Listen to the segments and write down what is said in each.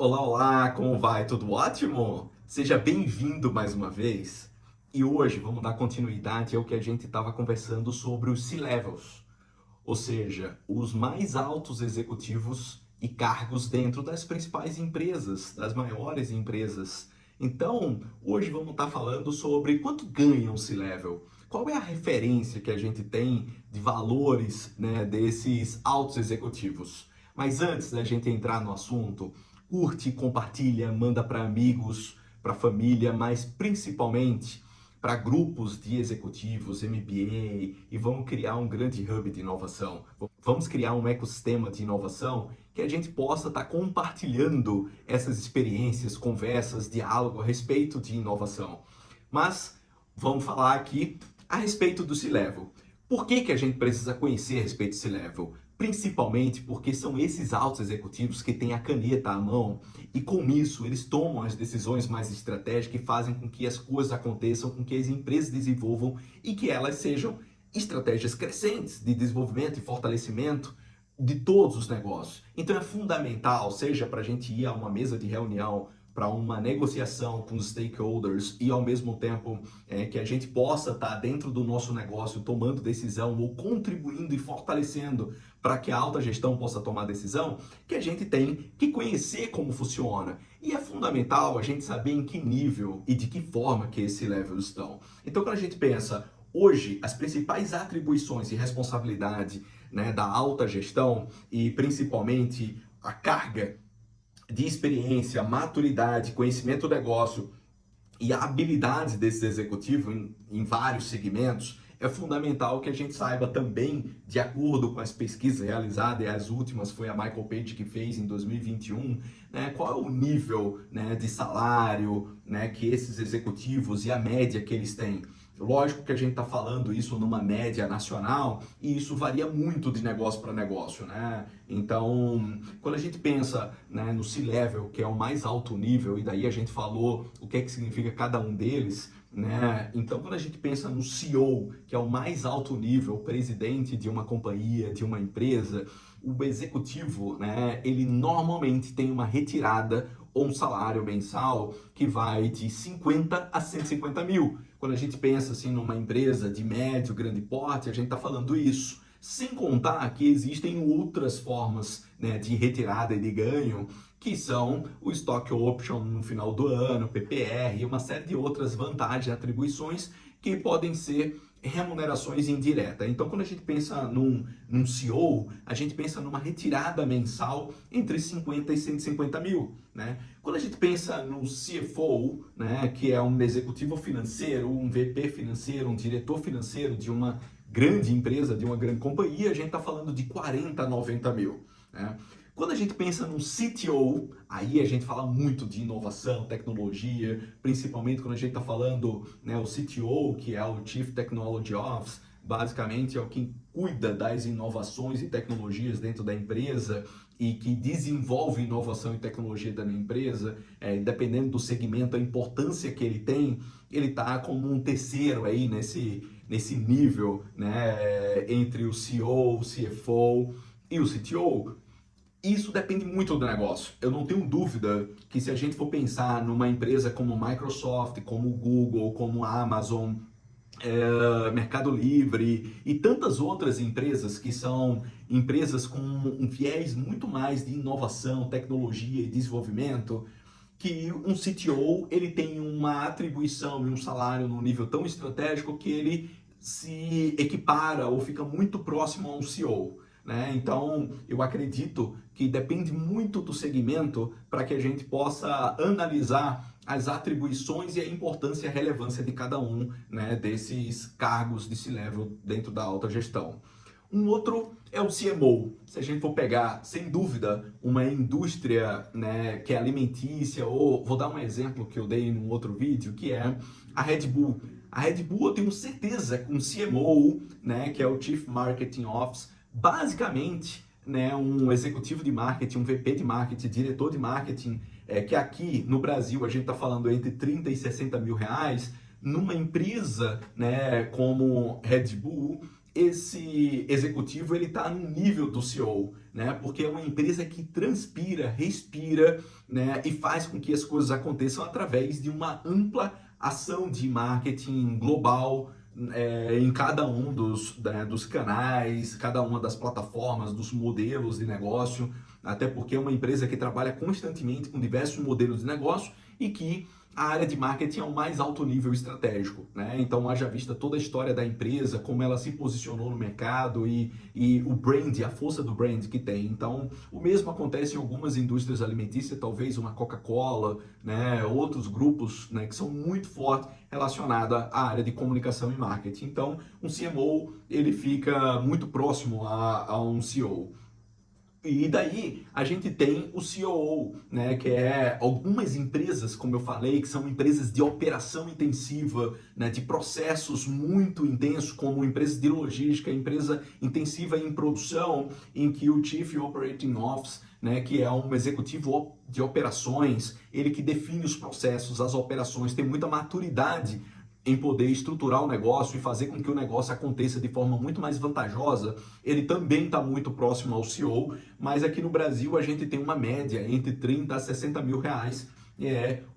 Olá, olá, como vai? Tudo ótimo? Seja bem-vindo mais uma vez. E hoje vamos dar continuidade ao que a gente estava conversando sobre os C-Levels, ou seja, os mais altos executivos e cargos dentro das principais empresas, das maiores empresas. Então, hoje vamos estar falando sobre quanto ganha um C-Level. Qual é a referência que a gente tem de valores, né, desses altos executivos? Mas antes da gente entrar no assunto, curte, compartilha, manda para amigos, para família, mas principalmente para grupos de executivos, MBA, e vamos criar um grande hub de inovação. Vamos criar um ecossistema de inovação que a gente possa estar compartilhando essas experiências, conversas, diálogo a respeito de inovação. Mas vamos falar aqui a respeito do C-Level. Por que a gente precisa conhecer a respeito do C-Level? Principalmente porque são esses altos executivos que têm a caneta à mão e com isso eles tomam as decisões mais estratégicas e fazem com que as coisas aconteçam, com que as empresas desenvolvam e que elas sejam estratégias crescentes de desenvolvimento e fortalecimento de todos os negócios. Então é fundamental, seja para a gente ir a uma mesa de reunião, para uma negociação com os stakeholders e ao mesmo tempo que a gente possa estar dentro do nosso negócio tomando decisão ou contribuindo e fortalecendo para que a alta gestão possa tomar decisão, que a gente tem que conhecer como funciona. E é fundamental a gente saber em que nível e de que forma que esses levels estão. Então quando a gente pensa, hoje as principais atribuições e responsabilidade, né, da alta gestão e principalmente a carga de experiência, maturidade, conhecimento do negócio e a habilidade desses executivos em vários segmentos, é fundamental que a gente saiba também, de acordo com as pesquisas realizadas, e as últimas foi a Michael Page que fez em 2021, né, qual é o nível, né, de salário, né, que esses executivos e a média que eles têm. Lógico que a gente está falando isso numa média nacional e isso varia muito de negócio para negócio, né? Então, quando a gente pensa, né, no C-Level, que é o mais alto nível, e daí a gente falou o que é que significa cada um deles, né? Então, quando a gente pensa no CEO, que é o mais alto nível, o presidente de uma companhia, de uma empresa, o executivo, né, ele normalmente tem uma retirada ou um salário mensal que vai de 50 a 150 mil. Quando a gente pensa assim numa empresa de médio, grande porte, a gente está falando isso. Sem contar que existem outras formas, né, de retirada e de ganho, que são o Stock Option no final do ano, PPR e uma série de outras vantagens e atribuições que podem ser remunerações indiretas. Então, quando a gente pensa num CEO, a gente pensa numa retirada mensal entre 50 e 150 mil. Né? Quando a gente pensa no CFO, né, que é um executivo financeiro, um VP financeiro, um diretor financeiro de uma grande empresa, de uma grande companhia, a gente está falando de 40 a 90 mil. Né? Quando a gente pensa no CTO, aí a gente fala muito de inovação, tecnologia, principalmente quando a gente está falando, né, o CTO, que é o Chief Technology Officer, basicamente é o que cuida das inovações e tecnologias dentro da empresa e que desenvolve inovação e tecnologia da minha empresa, dependendo do segmento, a importância que ele tem, ele está como um terceiro aí nesse nível, né, entre o CEO, o CFO e o CTO. Isso depende muito do negócio. Eu não tenho dúvida que se a gente for pensar numa empresa como Microsoft, como Google, como Amazon, Mercado Livre e tantas outras empresas que são empresas com um viés muito mais de inovação, tecnologia e desenvolvimento, que um CTO ele tem uma atribuição e um salário num nível tão estratégico que ele se equipara ou fica muito próximo a um CEO. Né? Então, eu acredito que depende muito do segmento para que a gente possa analisar as atribuições e a importância e a relevância de cada um, né, desses cargos de C-Level dentro da alta gestão. Um outro é o CMO. Se a gente for pegar, sem dúvida, uma indústria, né, que é alimentícia, ou vou dar um exemplo que eu dei em um outro vídeo, que é a Red Bull. A Red Bull, eu tenho certeza, com o CMO, né, que é o Chief Marketing Officer, basicamente, né, um executivo de marketing, um VP de marketing, diretor de marketing, que aqui no Brasil a gente está falando entre 30 e 60 mil reais, numa empresa, né, como Red Bull, esse executivo ele está no nível do CEO, né? Porque é uma empresa que transpira, respira, né? E faz com que as coisas aconteçam através de uma ampla ação de marketing global, em cada um dos canais, cada uma das plataformas, dos modelos de negócio, até porque é uma empresa que trabalha constantemente com diversos modelos de negócio e que a área de marketing é o mais alto nível estratégico, né? Então, haja vista toda a história da empresa, como ela se posicionou no mercado e o brand, a força do brand que tem. Então, o mesmo acontece em algumas indústrias alimentícias, talvez uma Coca-Cola, né? Outros grupos, né, que são muito fortes relacionados à área de comunicação e marketing. Então, um CMO, ele fica muito próximo a um CEO. E daí a gente tem o COO, né, que é algumas empresas, como eu falei, que são empresas de operação intensiva, né, de processos muito intensos, como empresas de logística, empresa intensiva em produção, em que o Chief Operating Officer, né, que é um executivo de operações, ele que define os processos, as operações, tem muita maturidade em poder estruturar o negócio e fazer com que o negócio aconteça de forma muito mais vantajosa, ele também está muito próximo ao CEO, mas aqui no Brasil a gente tem uma média entre 30 a 60 mil reais,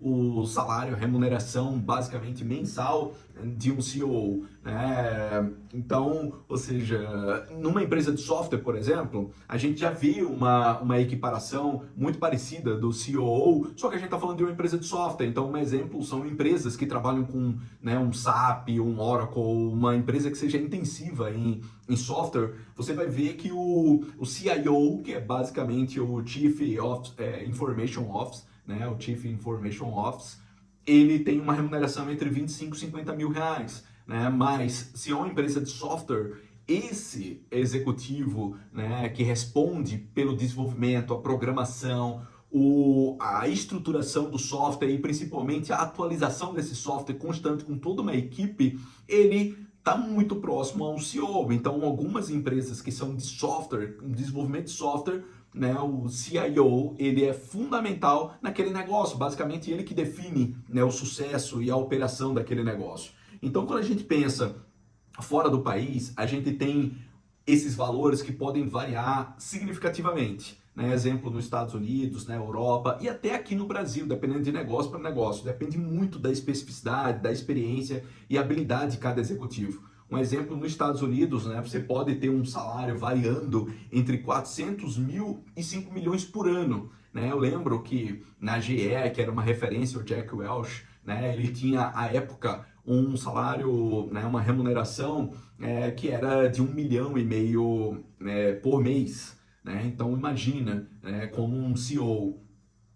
o salário, a remuneração basicamente mensal de um CEO, né? Então, ou seja, numa empresa de software, por exemplo, a gente já viu uma equiparação muito parecida do COO, só que a gente está falando de uma empresa de software. Então, um exemplo são empresas que trabalham com, né, um SAP, um Oracle, uma empresa que seja intensiva em software. Você vai ver que o CIO, que é basicamente o Chief Information Officer, né, o Chief Information Office, ele tem uma remuneração entre 25 e 50 mil reais, né? Mas se é uma empresa de software, esse executivo, né, que responde pelo desenvolvimento, a programação, a estruturação do software e principalmente a atualização desse software constante com toda uma equipe, ele está muito próximo a um CEO. Então, algumas empresas que são de software, desenvolvimento de software, né, o CIO, ele é fundamental naquele negócio, basicamente ele que define, né, o sucesso e a operação daquele negócio. Então, quando a gente pensa fora do país, a gente tem esses valores que podem variar significativamente, né? Exemplo nos Estados Unidos, na Europa e até aqui no Brasil, dependendo de negócio para negócio, depende muito da especificidade, da experiência e habilidade de cada executivo. Um exemplo, nos Estados Unidos, né, você pode ter um salário variando entre 400 mil e 5 milhões por ano. Né? Eu lembro que na GE, que era uma referência, o Jack Welch, né, ele tinha, à época, um salário, né, uma remuneração que era de 1,5 milhão por mês. Né? Então, imagina, como um CEO.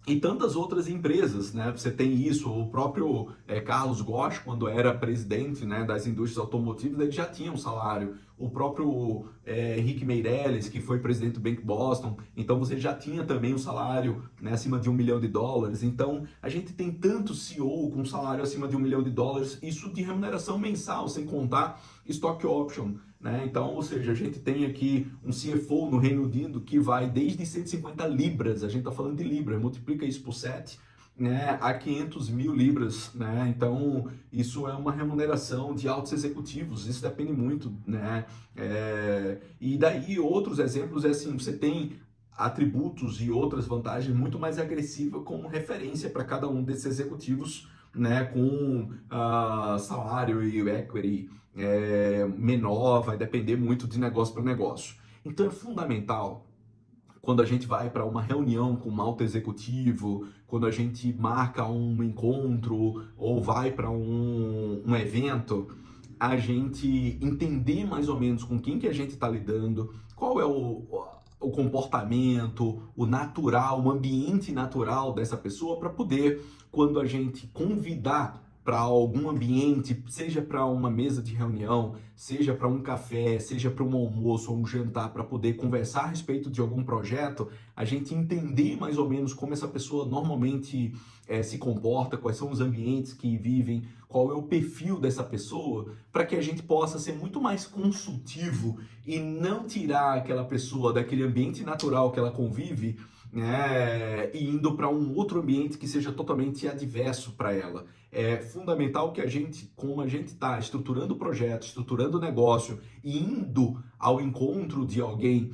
E tantas outras empresas, né? Você tem isso, o próprio Carlos Ghosh, quando era presidente, né, das indústrias automotivas, ele já tinha um salário. O próprio Henrique Meirelles, que foi presidente do Bank Boston, então você já tinha também um salário, né, acima de $1 milhão. Então, a gente tem tanto CEO com salário acima de $1 milhão, isso de remuneração mensal, sem contar stock option. Né? Então, ou seja, a gente tem aqui um CFO no Reino Unido que vai desde 150 libras, a gente está falando de libras, multiplica isso por 7, né, a 500 mil libras, né? Então, isso é uma remuneração de altos executivos, isso depende muito, né? E daí, outros exemplos é assim, você tem atributos e outras vantagens muito mais agressivas como referência para cada um desses executivos, né, com salário e equity menor, vai depender muito de negócio para negócio. Então é fundamental, quando a gente vai para uma reunião com um alto executivo, quando a gente marca um encontro ou vai para um evento, a gente entender mais ou menos com quem que a gente está lidando, qual é o comportamento, o natural, o ambiente natural dessa pessoa, para poder, quando a gente convidar para algum ambiente, seja para uma mesa de reunião, seja para um café, seja para um almoço ou um jantar, para poder conversar a respeito de algum projeto, a gente entender mais ou menos como essa pessoa normalmente se comporta, quais são os ambientes que vivem, qual é o perfil dessa pessoa, para que a gente possa ser muito mais consultivo e não tirar aquela pessoa daquele ambiente natural que ela convive né, e indo para um outro ambiente que seja totalmente adverso para ela. É fundamental que a gente, como a gente está estruturando o projeto, estruturando o negócio e indo ao encontro de alguém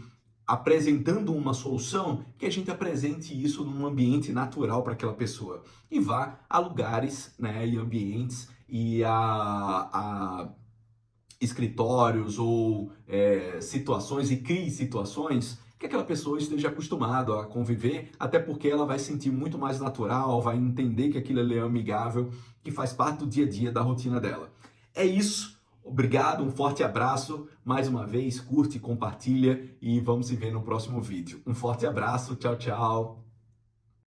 apresentando uma solução, que a gente apresente isso num ambiente natural para aquela pessoa e vá a lugares, né, e ambientes e a escritórios ou situações e crie situações que aquela pessoa esteja acostumada a conviver, até porque ela vai sentir muito mais natural, vai entender que aquilo ali é amigável, que faz parte do dia a dia da rotina dela. É isso. Obrigado, um forte abraço. Mais uma vez, curte, compartilha e vamos se ver no próximo vídeo. Um forte abraço, tchau, tchau.